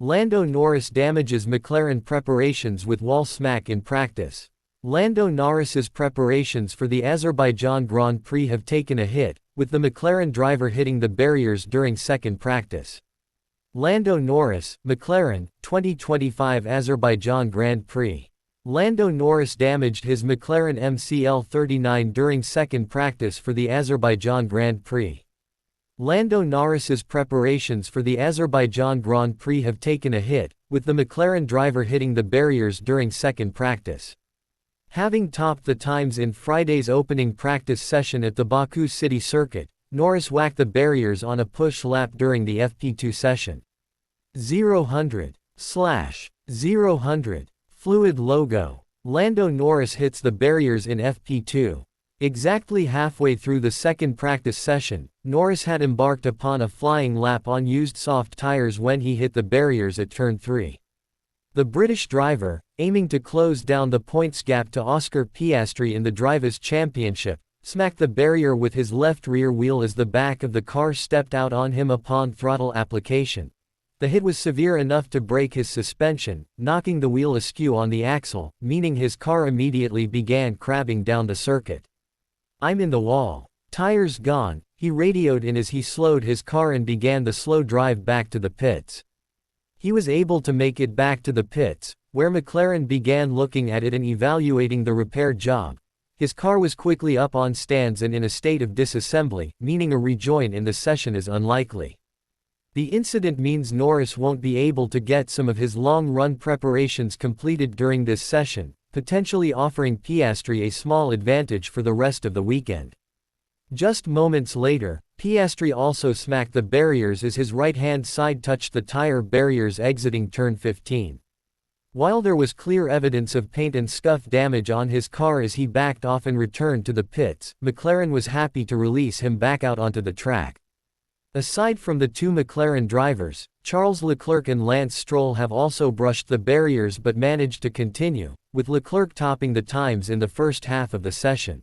Lando Norris damages McLaren preparations with wall smack in practice. Lando Norris's preparations for the Azerbaijan Grand Prix have taken a hit, with the McLaren driver hitting the barriers during second practice. Lando Norris, McLaren, 2025 Azerbaijan Grand Prix. Lando Norris damaged his McLaren MCL39 during second practice for the Azerbaijan Grand Prix. Lando Norris's preparations for the Azerbaijan Grand Prix have taken a hit, with the McLaren driver hitting the barriers during second practice. Having topped the times in Friday's opening practice session at the Baku City Circuit, Norris whacked the barriers on a push lap during the FP2 session. 0-100/0-100 Fluid logo. Lando Norris hits the barriers in FP2. Exactly halfway through the second practice session, Norris had embarked upon a flying lap on used soft tires when he hit the barriers at turn 3. The British driver, aiming to close down the points gap to Oscar Piastri in the Drivers' Championship, smacked the barrier with his left rear wheel as the back of the car stepped out on him upon throttle application. The hit was severe enough to break his suspension, knocking the wheel askew on the axle, meaning his car immediately began crabbing down the circuit. "I'm in the wall. Tires gone," he radioed in as he slowed his car and began the slow drive back to the pits. He was able to make it back to the pits, where McLaren began looking at it and evaluating the repair job. His car was quickly up on stands and in a state of disassembly, meaning a rejoin in the session is unlikely. The incident means Norris won't be able to get some of his long-run preparations completed during this session, potentially offering Piastri a small advantage for the rest of the weekend. Just moments later, Piastri also smacked the barriers as his right-hand side touched the tire barriers exiting turn 15. While there was clear evidence of paint and scuff damage on his car as he backed off and returned to the pits, McLaren was happy to release him back out onto the track. Aside from the two McLaren drivers, Charles Leclerc and Lance Stroll have also brushed the barriers but managed to continue, with Leclerc topping the times in the first half of the session.